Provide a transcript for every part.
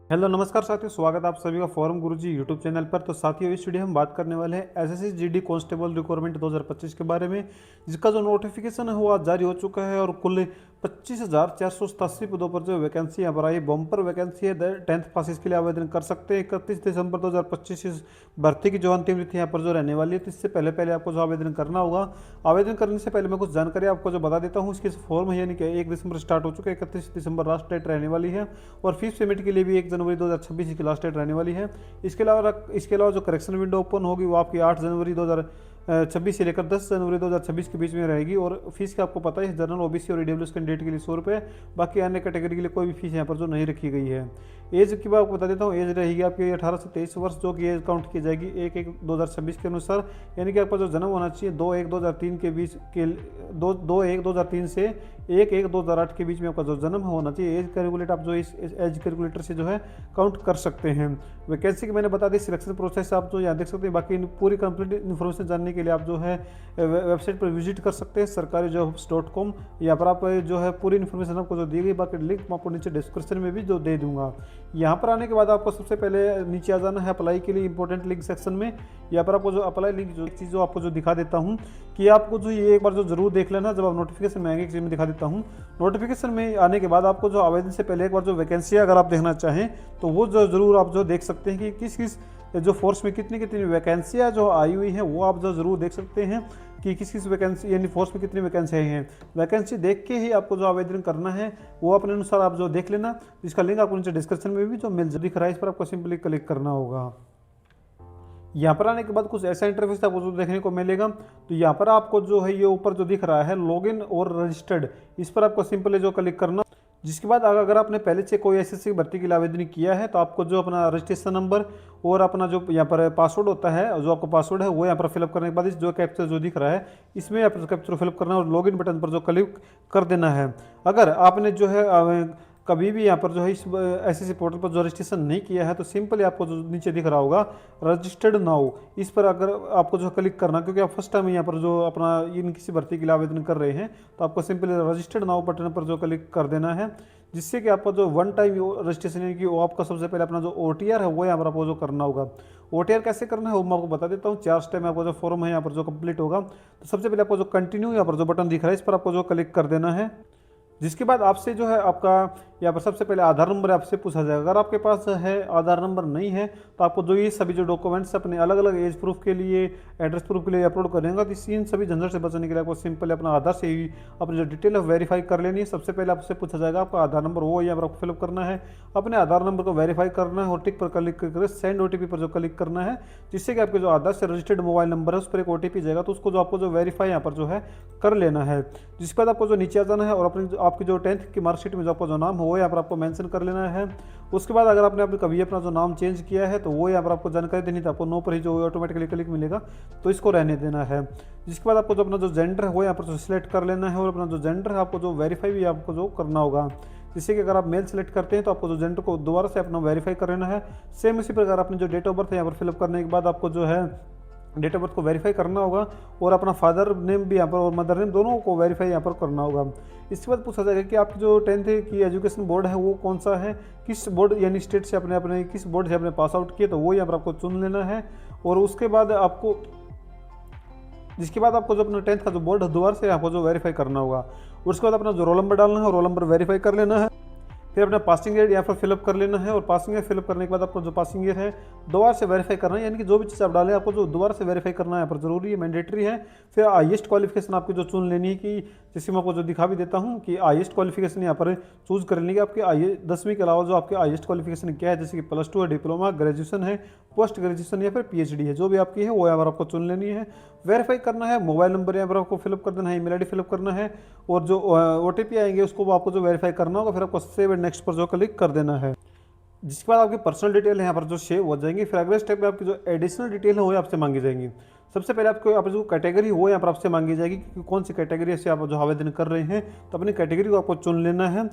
Hello नमस्कार साथियों, स्वागत है आप सभी का फॉरम गुरुजी यूट्यूब चैनल पर। तो साथियों, इस वीडियो में हम बात करने वाले हैं एसएससी जीडी कांस्टेबल रिक्वायरमेंट 2025 के बारे में, जिसका जो नोटिफिकेशन है वो आज जारी हो चुका है और कुल 25,487 पदों पर जो वैकेंसी यहाँ पर आई, बम्पर वैकेंसी है। 10th पास इसके लिए आवेदन कर सकते हैं। 31 दिसंबर 2025 इस भर्ती की जो अंतिम तिथि यहाँ पर जो रहने वाली है, तो इससे पहले पहले आपको जो आवेदन करना होगा। आवेदन करने से पहले मैं कुछ जानकारी आपको जो बता देता हूँ। इसके फॉर्म है यानी कि 1 दिसंबर स्टार्ट हो चुका है, 31 दिसंबर लास्ट डेट रहने वाली है और फीस पेमेंट के लिए भी 1 जनवरी 2026 की लास्ट डेट रहने वाली है। इसके अलावा जो करेक्शन विंडो ओपन होगी वो आपकी 8 जनवरी 2026 से लेकर 10 जनवरी 2026 के बीच में रहेगी। और फीस का आपको पता है, जनरल ओबीसी और ईडब्ल्यूएस कैंडिडेट के लिए 100 रुपये, बाकी अन्य कैटेगरी के लिए कोई भी फीस यहाँ पर जो नहीं रखी गई है। एज की बात आपको बता देता हूँ। एज रहेगी आपकी 18 से 23 वर्ष, जो कि एज काउंट की जाएगी 1/1/2026 के अनुसार। यानी कि आपका जो जन्म होना चाहिए 2/1/2003 के बीच के 2/1/2003 से 1/1/2008 के बीच में आपका जो जन्म होना चाहिए। एज कैलकुलेट आप जो इस एज कैलकुलेटर से जो है काउंट कर सकते हैं। वैकेंसी की मैंने बता दी, सिलेक्शन प्रोसेस आप जो यहाँ देख सकते हैं। बाकी पूरी कंप्लीट इन्फॉर्मेशन जानने के लिए आप जो है वेबसाइट पर विजिट कर सकते हैं, sarkarijobs.com। यहाँ पर आप जो है पूरी इन्फॉर्मेशन आपको जो दी गई, बाकी लिंक मैं आपको नीचे डिस्क्रिप्शन में भी जो दे दूंगा। यहाँ पर आने के बाद आपको सबसे पहले नीचे आ जाना है अप्लाई के लिए इंपॉर्टेंट लिंक सेक्शन में। यहाँ पर आपको जो अप्लाई लिंक जो चीज़ जो आपको जो दिखा देता हूँ कि आपको जो ये एक बार जो जरूर देख लेना जब आप नोटिफिकेशन में आएंगे। में दिखा देता हूँ। नोटिफिकेशन में आने के बाद आपको जो आवेदन से पहले एक बार जो वैकेंसी अगर आप देखना चाहें तो वो जो जरूर आप जो देख सकते हैं कि किस किस जो फोर्स में कितनी कितनी वैकेंसियाँ जो आई हुई हैं, वो आप जो जरूर देख सकते हैं कि किस किस वैकेंसी यानी फोर्स में कितनी वैकेंसी आई हैं। वैकेंसी देख के ही आपको जो आवेदन करना है वो अपने अनुसार आप जो देख लेना। इसका लिंक आपको नीचे डिस्क्रिप्शन में भी जो मिल दिख रहा है, इस पर आपको सिंपली क्लिक करना होगा। यहाँ पर आने के बाद कुछ ऐसा इंटरफेस आपको जो देखने को मिलेगा। तो यहाँ पर आपको जो है ये ऊपर जो दिख रहा है लॉगिन और रजिस्टर्ड, इस पर आपको सिंपली जो क्लिक करना। जिसके बाद अगर आपने पहले से कोई एसएससी भर्ती के लिए आवेदन किया है तो आपको जो अपना रजिस्ट्रेशन नंबर और अपना जो यहाँ पर पासवर्ड होता है, जो आपको पासवर्ड है वो यहाँ पर फिलअप करने के बाद इस जो कैप्चर जो दिख रहा है इसमें आप कैप्चर फिलअप करना और लॉगिन बटन पर जो क्लिक कर देना है। अगर आपने जो है कभी भी यहाँ पर जो है इस एसएससी पोर्टल पर जो रजिस्ट्रेशन नहीं किया है तो सिंपली आपको जो नीचे दिख रहा होगा रजिस्टर्ड नाउ, इस पर अगर आपको जो क्लिक करना, क्योंकि आप फर्स्ट टाइम यहाँ पर जो अपना इन किसी भर्ती के लिए आवेदन कर रहे हैं तो आपको सिंपली रजिस्टर्ड नाउ बटन पर जो क्लिक कर देना है। जिससे कि आपका जो वन टाइम रजिस्ट्रेशन यानी कि वो आपका सबसे पहले अपना जो ओटीआर है वो यहाँ पर आपको जो करना होगा। ओटीआर कैसे करना है वो मैं आपको बता देता हूँ। 4 स्टेप में आपको जो फॉर्म है यहाँ पर जो कंप्लीट होगा, तो सबसे पहले आपको जो कंटिन्यू यहाँ पर जो बटन दिख रहा है इस पर आपको जो क्लिक कर देना है। जिसके बाद आपसे जो है आपका यहाँ पर सबसे पहले आधार नंबर आपसे पूछा जाएगा। अगर आपके पास है आधार नंबर नहीं है तो आपको जो ये सभी जो डॉक्यूमेंट्स अपने अलग अलग एज प्रूफ के लिए, एड्रेस प्रूफ के लिए अपलोड करेंगे, तो इन सभी झंझट से बचने के लिए आपको सिंपल अपना आधार से ही अपनी जो डिटेल है वेरीफाई कर लेनी है। सबसे पहले आपसे पूछा जाएगा आपका आधार नंबर, वो यहाँ पर आपको फिलअप करना है। अपने आधार नंबर को वेरीफाई करना है और टिक पर क्लिक करके सेंड ओटीपी पर जो क्लिक करना है, जिससे कि आपके जो आधार से रजिस्टर्ड मोबाइल नंबर है उस पर एक ओटीपी जाएगा, तो उसको जो आपको जो वेरीफाई यहाँ पर जो है कर लेना है। जिसके बाद आपको जो नीचे आ जाना है और अपनी आपकी जो 10th की मार्कशीट में जो आपका जो नाम हो वो यहाँ पर आपको मेंशन कर लेना है। उसके बाद अगर आपने कभी अपना जो नाम चेंज किया है तो वो यहाँ पर आपको जानकारी देनी थी, आपको नो पर ही जो ऑटोमेटिकली क्लिक मिलेगा तो इसको रहने देना है। जिसके बाद आपको जो अपना जो जेंडर है वो यहाँ पर जो सिलेक्ट कर लेना है और अपना जो जेंडर है आपको जो वेरीफाई भी आपको जो करना होगा। जिससे कि अगर आप मेल सेलेक्ट करते हैं तो आपको जो जेंडर को दोबारा से अपना वेरीफाई कर लेना है। सेम इसी प्रकार अपनी जो डेट ऑफ बर्थ है यहाँ पर फिलअप करने के बाद आपको जो है डेट ऑफ बर्थ को वेरीफाई करना होगा और अपना फादर नेम भी यहाँ पर और मदर नेम दोनों को वेरीफाई यहाँ पर करना होगा। इसके बाद पूछा जाएगा कि आपकी जो 10th की एजुकेशन बोर्ड है वो कौन सा है, किस बोर्ड यानी स्टेट से अपने अपने किस बोर्ड से अपने पास आउट किए, तो वो यहाँ पर आपको चुन लेना है। और उसके बाद आपको जिसके बाद आपको जो अपना 10th का जो बोर्ड है दोबारा से आपको जो वेरीफाई करना होगा। उसके बाद अपना जो रोल नंबर डालना है और रोल नंबर वेरीफाई कर लेना है। फिर अपना पासिंग ईयर यहाँ पर फिलअप कर लेना है और पासिंग ईयर फिलअप करने के बाद आपको जो पासिंग ईयर है दोबारा से वेरीफाई करना है। यानी कि जो भी चीज़ आप डालें आपको जो दोबारा से वेरीफाई करना है यहाँ पर जरूरी है, मैंडेटरी है। फिर हाईएस्ट क्वालिफिकेशन आपकी जो चुन लेनी है कि जैसे मैं आपको जो दिखा भी देता हूँ कि हाईएस्ट क्वालिफिकेशन यहाँ पर चूज कर लेंगे। आपके 10वीं के अलावा जो आपके हाईएस्ट क्वालिफिकेशन क्या है, जैसे कि +2 है, डिप्लोमा, ग्रेजुएशन है, पोस्ट ग्रेजुएशन या फिर पीएचडी है, जो भी आपकी है वो यहाँ पर आपको चुन लेनी है। वेरीफाई करना है, मोबाइल नंबर यहाँ पर आपको फिलअप कर देना है, ईमेल आईडी फिलअप करना है और जो ओटीपी आएंगे उसको आपको जो वेरीफाई करना होगा। फिर आपको सेव एंड नेक्स्ट पर जो क्लिक कर देना है। जिसके बाद आपकी पर्सनल डिटेल यहाँ पर जो सेव हो जाएंगी। फिर अगले स्टेप में आपकी जो एडिशनल डिटेल है वो आपसे मांगी जाएंगी। सबसे पहले आपको आप जो कैटेगरी वो यहाँ पर आपसे मांगी जाएगी कि कौन सी कैटेगरी से आप जो आवेदन कर रहे हैं, तो अपनी कैटेगरी को आपको चुन लेना है।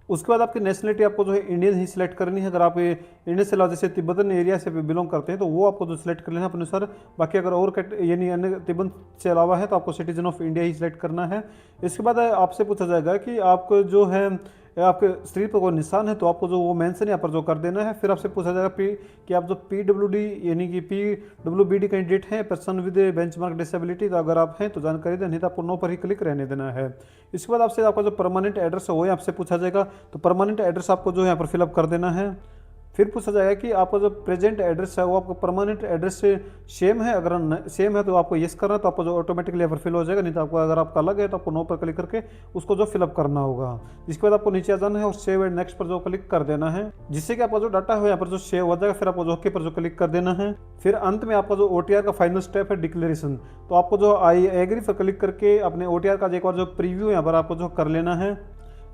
उसके बाद आपकी नेशनलिटी आपको जो है इंडियन ही सिलेक्ट करनी है। अगर आप इंडियन से अलावा जैसे तिब्बतन एरिया से बिलोंग करते हैं तो वो आपको जो सिलेक्ट कर लेना है अपने अनुसार। बाकी अगर और यानी अन्य तिब्बत से अलावा है तो आपको citizen of India he select करना है। इसके बाद आपसे पूछा जाएगा कि आपको जो है या आपके शरीर पर कोई निशान है तो आपको जो वो मेंशन यहाँ पर जो कर देना है। फिर आपसे पूछा जाएगा कि आप जो PWD यानी कि PWBD कैंडिडेट हैं, पर्सन विद बेंचमार्क डिसेबिलिटी, तो अगर आप हैं तो जानकारी दें, नहीं तो आपको नो पर ही क्लिक रहने देना है। इसके बाद आपसे आपका जो परमानेंट एड्रेस है वो यहाँ से पूछा जाएगा, तो परमानेंट एड्रेस आपको जो यहाँ पर फिलअप कर देना है। फिर पूछा जाएगा कि आपका जो प्रेजेंट एड्रेस है वो आपका परमानेंट एड्रेस से सेम है, अगर सेम है तो आपको यस करना है, तो आपको जो ऑटोमेटिकली यहाँ पर फिल हो जाएगा, नहीं तो आपको अगर आपका अलग है तो आपको नो पर क्लिक करके उसको जो फिलअप करना होगा। इसके बाद आपको नीचे आ जाना है और सेव एंड नेक्स्ट पर जो क्लिक कर देना है, जिससे कि आपका जो डाटा है यहाँ पर जो सेव हो जाएगा। फिर आपको जो ओके पर जो क्लिक कर देना है। फिर अंत में आपका जो OTR का फाइनल स्टेप है डिक्लेरेशन, तो आपको जो आई एग्री पर क्लिक करके अपने OTR का एक बार जो प्रीव्यू यहाँ पर आपको जो कर लेना है,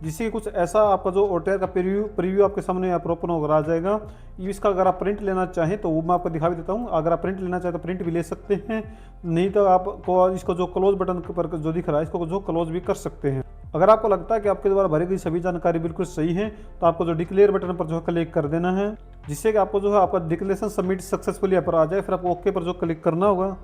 जिससे कुछ ऐसा आपका जो OTR का प्रीव्यू आपके सामने यहाँ पर ओपन होकर आ जाएगा। इसका अगर आप प्रिंट लेना चाहें तो वो मैं आपको दिखा भी देता हूँ। अगर आप प्रिंट लेना चाहें तो प्रिंट भी ले सकते हैं, नहीं तो आपको इसको जो क्लोज बटन पर जो दिख रहा है इसको जो क्लोज भी कर सकते हैं। अगर आपको लगता है कि आपके द्वारा भरी गई सभी जानकारी बिल्कुल सही है तो आपको जो डिक्लेयर बटन पर जो क्लिक कर देना है, जिससे कि आपको जो है आपका डिक्लेरेशन सबमिट सक्सेसफुली यहाँ पर आ जाए। फिर आपको ओके पर जो क्लिक करना होगा।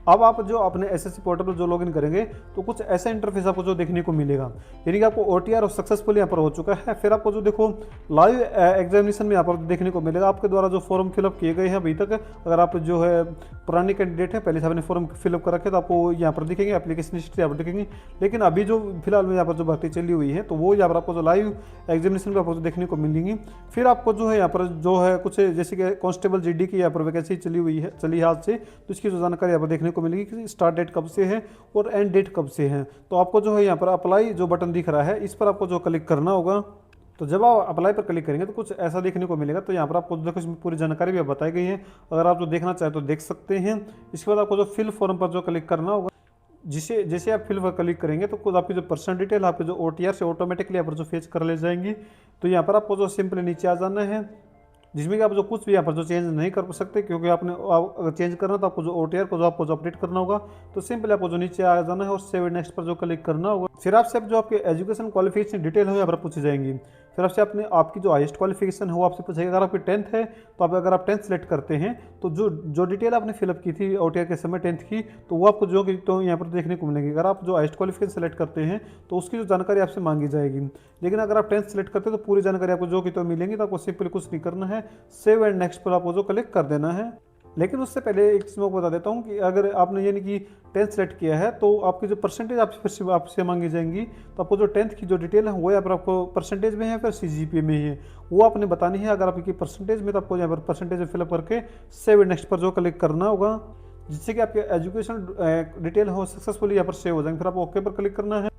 अब आप जो अपने SSC पोर्टल पर जो लॉगिन करेंगे तो कुछ ऐसा इंटरफेस आपको जो देखने को मिलेगा, यानी कि आपको OTR सक्सेसफुली यहाँ पर हो चुका है। फिर आपको जो देखो लाइव एग्जामिनेशन में यहाँ पर देखने को मिलेगा आपके द्वारा जो फॉर्म फिलअप किए गए हैं अभी तक। अगर आप जो है पुरानी कैंडिडेट है, पहले से आपने फॉर्म फिलअप कर रखे तो आपको यहाँ पर दिखेंगे, एप्लीकेशन हिस्ट्री यहाँ पर दिखेंगे। लेकिन अभी जो फिलहाल में यहाँ पर जो भर्ती चली हुई है तो वो यहाँ पर आपको जो लाइव एग्जामिनेशन में आपको देखने को मिलेंगी। फिर आपको जो है यहाँ पर जो है कुछ जैसे कि कांस्टेबल GD की यहाँ पर वैकेंसी चली हाल से, तो इसकी जो जानकारी यहाँ पर देखने को मिलेगी कि स्टार्ट डेट कब से है और एंड डेट कब से है। तो आपको जो है यहाँ पर अप्लाई जो बटन दिख रहा है इस पर आपको जो क्लिक करना होगा। तो जब आप अप्लाई पर क्लिक करेंगे तो कुछ ऐसा देखने को मिलेगा। तो यहाँ पर आपको देखो इसमें पूरी जानकारी भी बताई गई है, अगर आप जो देखना चाहें तो देख सकते हैं। इसके बाद आपको जो फिल फॉर्म पर जो क्लिक करना होगा, जिसे जैसे आप फिल पर क्लिक करेंगे तो खुद आपकी जो पर्सनल डिटेल आपके जो OTR से ऑटोमेटिकली यहाँ पर जो फेच कर ले जाएंगी। तो यहाँ पर आपको जो सिंपली नीचे आ जाना है, जिसमें कि आप जो कुछ भी यहाँ पर जो चेंज नहीं कर सकते, क्योंकि आपने अगर चेंज करना तो आपको जो OTR को जो आपको जो अपडेट करना होगा। तो सिंपली आपको जो नीचे आ जाना है और सेव नेक्स्ट पर जो क्लिक करना होगा। फिर आपसे जो आपके एजुकेशन क्वालिफिकेशन डिटेल है यहाँ पर पूछी जाएंगी। फिर आपसे आपकी जो हाईएस्ट क्वालिफिकेशन है वो आपसे पूछेगा। अगर आपकी 10th है तो अगर आप 10th सेलेक्ट करते हैं तो जो डिटेल आपने फिलअप की थी OTR के समय 10th की, तो वो आपको जो तो यहाँ पर देखने को मिलेगी। अगर आप जो हाईएस्ट क्वालिफिकेशन सेलेक्ट करते हैं तो उसकी जो जानकारी आपसे मांगी जाएगी। लेकिन अगर आप 10th सेलेक्ट करते हैं तो पूरी जानकारी आपको जो तो मिलेंगी। तो आपको सिंपली कुछ नहीं करना है, सेव एंड नेक्स्ट पर आपको जो क्लिक कर देना है। लेकिन उससे पहले एक चीज़ मैं आपको बता देता हूँ कि अगर आपने यानी कि 10th सेलेक्ट किया है तो आपकी जो परसेंटेज आपसे मांगी जाएंगी, तो आपको जो 10th की जो डिटेल है वो यहाँ पर आपको परसेंटेज में है फिर CGPA में है, वो आपने बतानी है। अगर आपकी परसेंटेज में तो आपको यहाँ पर परसेंटेज में फिलअप करके सेव नेक्स्ट पर जो क्लिक करना होगा, जिससे कि आपके एजुकेशन डिटेल हो सक्सेसफुली यहाँ पर सेव हो जाएंगे। फिर आपको ओके पर क्लिक करना है।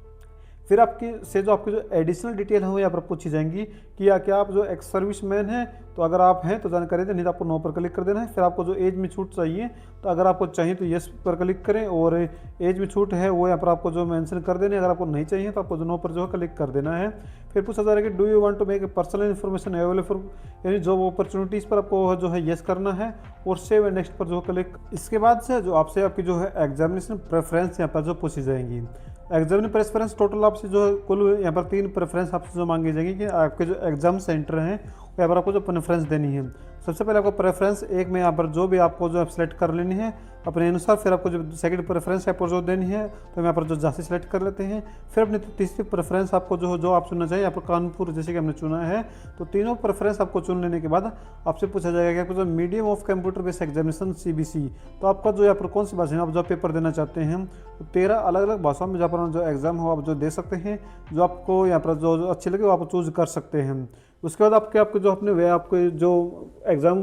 फिर आपकी जो एडिशनल डिटेल है वो यहाँ पर पूछी जाएंगी कि क्या आप जो एक्स सर्विसमैन हैं, तो अगर आप हैं तो जानकारी दें, नहीं तो आपको नो पर क्लिक कर देना है। फिर आपको जो एज में छूट चाहिए तो अगर आपको चाहिए तो यस पर क्लिक करें, और एज में छूट है वो यहाँ पर आपको जो मेंशन कर देने। अगर आपको नहीं चाहिए तो आपको जो नो पर जो है क्लिक कर देना है। फिर पूछा जा रहा है कि do you want to make personal information available, यानी जॉब अपॉर्चुनिटीज़ पर आपको जो है यस करना है और सेव एंड नेक्स्ट पर जो क्लिक। इसके बाद से जो आपसे आपकी जो है एग्जामिनेशन प्रेफरेंस यहाँ पर जो पूछी जाएंगी। एग्जामिनेशन प्रेफरेंस टोटल आपसे जो है कुल यहाँ पर 3 प्रेफरेंस आपसे जो मांगी जाएंगी कि आपके जो एग्जाम सेंटर हैं यहाँ पर आपको जो प्रेफरेंस देनी है। सबसे पहले आपको प्रेफरेंस 1 में यहाँ पर जो भी आपको जो सेलेक्ट कर लेनी है अपने अनुसार। फिर आपको जो सेकंड प्रेफरेंस यहाँ पर जो देनी है तो यहाँ पर जो झांसी सेलेक्ट कर लेते हैं। फिर अपनी तीसरी प्रेफरेंस आपको जो आप चुनना चाहिए, यहाँ पर कानपुर जैसे कि हमने चुना है। तो तीनों प्रेफरेंस आपको चुन लेने के बाद आपसे पूछा जाएगा कि आपको जो medium of computer based examination CBC, तो आपका जो यहाँ पर कौन सी भाषा में आप जो पेपर देना चाहते हैं, तो 13 अलग अलग भाषाओं में जहाँ पर जो एग्जाम हो आप जो दे सकते हैं। जो आपको यहाँ पर जो अच्छी लगे वो आप चूज कर सकते हैं। उसके बाद आपको जो अपने वे आपके जो एग्ज़ाम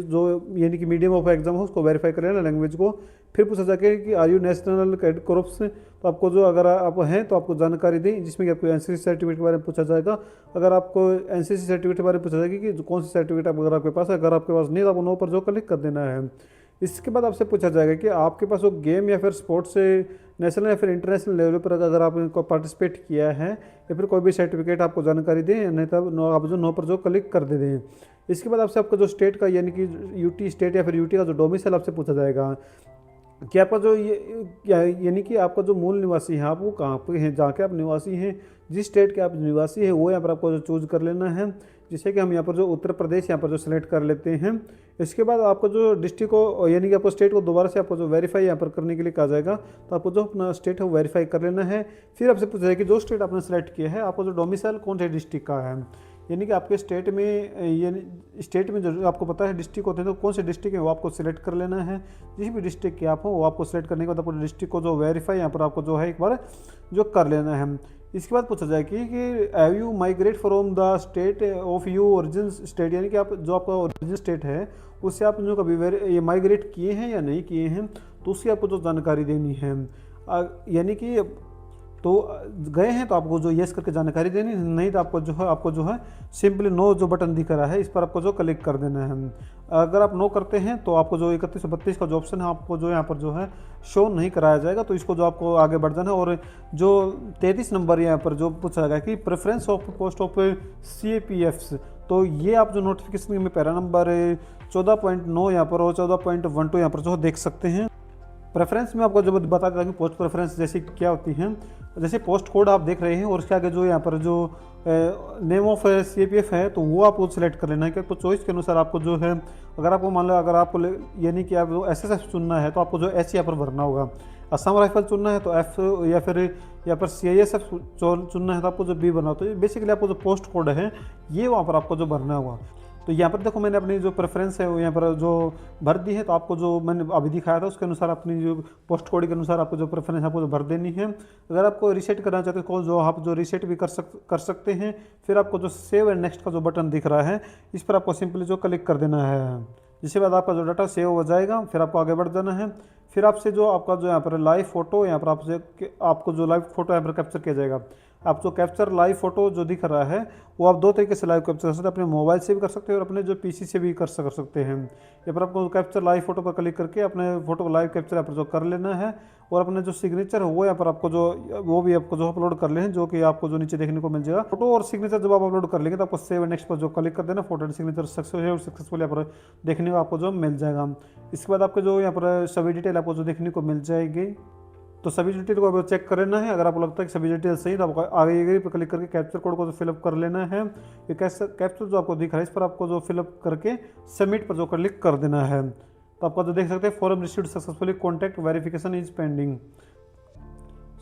जो यानी कि मीडियम ऑफ एग्जाम हो उसको वेरीफाई कर लेना लैंग्वेज को। फिर पूछा जाके कि आर यू नेशनल कॉर्प्स, तो आपको जो अगर आप हैं तो आपको जानकारी दें, जिसमें कि आपको NCC सर्टिफिकेट के बारे में पूछा जाएगा। अगर आपको NCC सर्टिफिकेट के बारे में पूछा जाएगा कि कौन सी सर्टिफिकेट अगर आपके पास है, अगर आपके पास नहीं तो आपको नो पर जो क्लिक कर देना है। इसके बाद आपसे पूछा जाएगा कि आपके पास वो गेम या फिर स्पोर्ट्स से नेशनल या फिर इंटरनेशनल लेवल पर अगर आपने पार्टिसिपेट किया है या फिर कोई भी सर्टिफिकेट आपको जानकारी दें, नहीं तो आप जो नो पर जो क्लिक कर दे दें। इसके बाद आपसे आपका जो स्टेट का यानी कि UT स्टेट या फिर UT का जो डोमिसाइल आपसे पूछा जाएगा कि आपका जो यानी कि आपका जो मूल निवासी है आप वो कहाँ पे हैं, जहाँ के आप निवासी हैं, जिस स्टेट के आप निवासी है वो यहाँ पर आपको जो चूज़ कर लेना है। जिससे कि हम यहाँ पर जो उत्तर प्रदेश यहाँ पर जो सेलेक्ट कर लेते हैं। इसके बाद आपको जो डिस्ट्रिक्ट को यानी कि आपको स्टेट को दोबारा से आपको जो वेरीफाई यहाँ पर करने के लिए कहा जाएगा, तो आपको जो अपना स्टेट है वो वेरीफाई कर लेना है। फिर आपसे पूछा जाएगा कि जो स्टेट आपने सेलेक्ट किया है आपको जो डोमिसाइल कौन से डिस्ट्रिक्ट का है, यानी कि आपके स्टेट में यानी स्टेट में जो आपको पता है डिस्ट्रिक्ट होते हैं, तो कौन से डिस्ट्रिक्ट है वो आपको सिलेक्ट कर लेना है। जिस भी डिस्ट्रिक्ट के आप हो वो आपको सिलेक्ट करने के बाद आपको डिस्ट्रिक्ट को जो वेरीफाई यहाँ पर आपको जो है एक बार जो कर लेना है। इसके बाद पूछा जाए कि have you migrate from the state of you origin state, यानी कि आप जो आपका ओरिजिन स्टेट है उससे आप जो कभी ये माइग्रेट किए हैं या नहीं किए हैं, तो उसकी आपको जो जानकारी देनी है। यानी कि तो गए हैं तो आपको जो येस करके जानकारी देनी है, नहीं तो आपको जो है सिंपली नो जो बटन दिख रहा है इस पर आपको जो क्लिक कर देना है। अगर आप नो करते हैं तो आपको जो 31 से 32 का जो ऑप्शन है आपको जो यहाँ पर जो है शो नहीं कराया जाएगा, तो इसको जो आपको आगे बढ़ जाना है। और जो 33 नंबर यहाँ पर जो पूछा जाएगा कि preference of post of CAPFs, तो ये आप जो नोटिफिकेशन में पैरा नंबर 14.9 यहाँ पर और 14.12 यहाँ पर जो देख सकते हैं। प्रेफरेंस में आपको जो बता देता हूँ कि पोस्ट प्रेफरेंस जैसे क्या होती हैं, जैसे पोस्ट कोड आप देख रहे हैं और उसके आगे जो यहाँ पर जो नेम ऑफ CAPF है तो वो आपको सिलेक्ट कर लेना है कि आपको चॉइस के अनुसार आपको जो है, अगर आपको मान लो अगर आपको यानी कि आप SSF चुनना है तो आपको जो S यहाँ पर भरना होगा। असम राइफल चुनना है तो F, या फिर यहाँ पर CISF चुनना है तो आपको जो B भरना होता है। बेसिकली आपको जो पोस्ट कोड है ये वहाँ पर आपको जो भरना होगा। तो यहाँ पर देखो मैंने अपनी जो प्रेफरेंस है वो यहाँ पर जो भर दी है, तो आपको जो मैंने अभी दिखाया था उसके अनुसार अपनी जो पोस्ट कोड के अनुसार आपको जो प्रेफरेंस है आपको जो भर देनी है। अगर आपको रीसेट करना चाहते हो जो आप जो रीसेट भी कर सकते हैं। फिर आपको जो सेव एंड नेक्स्ट का जो बटन दिख रहा है इस पर आपको सिंपली जो क्लिक कर देना है, जिसके बाद आपका जो डाटा सेव हो जाएगा। फिर आपको आगे बढ़ जाना है। फिर आपसे जो आपका जो यहाँ पर लाइव फोटो यहाँ पर आपको जो लाइव फोटो यहाँ पर कैप्चर किया जाएगा। आप जो कैप्चर लाइव फोटो जो दिख रहा है वो आप दो तरीके से लाइव कैप्चर कर सकते हैं, अपने मोबाइल से भी कर सकते हैं और अपने जो PC से भी कर सकते हैं। यहाँ पर आपको कैप्चर लाइव फोटो पर क्लिक करके अपने फोटो को लाइव कैप्चर यहाँ पर जो कर लेना है और अपने जो सिग्नेचर है वो यहाँ पर आपको जो वो भी आपको जो अपलोड कर लें, जो कि आपको जो नीचे देखने को मिल जाएगा। फोटो और सिग्नेचर जब आप अपलोड कर लेंगे तो आपको सेव एंड नेक्स्ट पर जो क्लिक कर देना, फोटो एंड सिग्नेचर सक्सेसफुल यहाँ पर देखने को आपको जो मिल जाएगा। इसके बाद आपको जो यहाँ पर सभी डिटेल आपको जो देखने को मिल जाएगी, तो सभी डिटेल को आपको चेक कर लेना है। अगर आपको लगता है कि सभी डिटेल सही, तो आपको आगे पर क्लिक करके कैप्चर कोड को जो फिलअप कर लेना है। ये कैप्चर जो आपको दिख रहा है इस पर आपको जो फिलअप करके सबमिट पर जो क्लिक कर देना है। तो आपको जो देख सकते हैं form received successfully, contact verification is pending,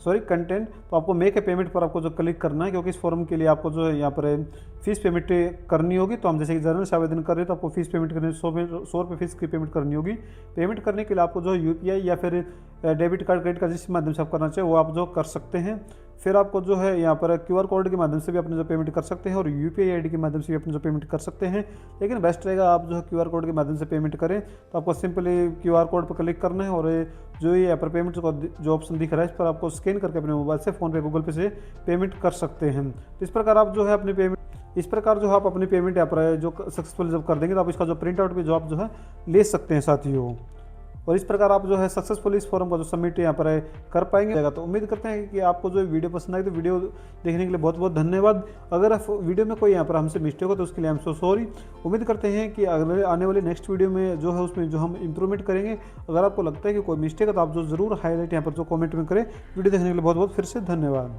sorry content. तो आपको मेक ए पेमेंट पर आपको जो क्लिक करना है, क्योंकि इस फॉर्म के लिए आपको जो है यहाँ पर फीस पेमेंट करनी होगी। तो हम जैसे कि जर्नल से आवेदन कर रहे हैं तो आपको फीस पेमेंट करनी 100 रुपये फीस की पेमेंट करनी होगी। पेमेंट करने के लिए आपको जो UPI या फिर डेबिट कार्ड क्रेडिट कार्ड जिस माध्यम से आप करना चाहिए वो आप जो कर सकते हैं। फिर आपको जो है यहाँ पर QR कोड के माध्यम से भी अपने जो पेमेंट कर सकते हैं और UPI ID के माध्यम से भी अपने जो पेमेंट कर सकते हैं। लेकिन बेस्ट रहेगा आप जो है QR कोड के माध्यम से पेमेंट करें। तो आपको सिंपली QR कोड पर क्लिक करना है और जो ये यहाँ पर पेमेंट जो ऑप्शन दिख रहा है इस पर आपको स्कैन करके अपने मोबाइल से फ़ोन पे गूगल पे से पेमेंट कर सकते हैं। तो इस प्रकार आप जो है अपनी आप अपनी पेमेंट यहाँ पर जो सक्सेसफुल जब कर देंगे तो आप इसका जो प्रिंट आउट भी जो आप जो है ले सकते हैं साथियों। और इस प्रकार आप जो है सक्सेसफुली इस फॉर्म का जो सबमिट यहाँ पर कर पाएंगे। तो उम्मीद करते हैं कि आपको जो वीडियो पसंद आई, तो वीडियो देखने के लिए बहुत बहुत धन्यवाद। अगर आप वीडियो में कोई यहाँ पर हमसे मिस्टेक हो तो उसके लिए हम सो सॉरी। उम्मीद करते हैं कि अगले आने वाली नेक्स्ट वीडियो में जो है उसमें जो हम इंप्रूवमेंट करेंगे। अगर आपको लगता है कि कोई मिस्टेक है तो आप जो ज़रूर हाईलाइट यहाँ पर जो कॉमेंट में करें। वीडियो देखने के लिए बहुत बहुत फिर से धन्यवाद।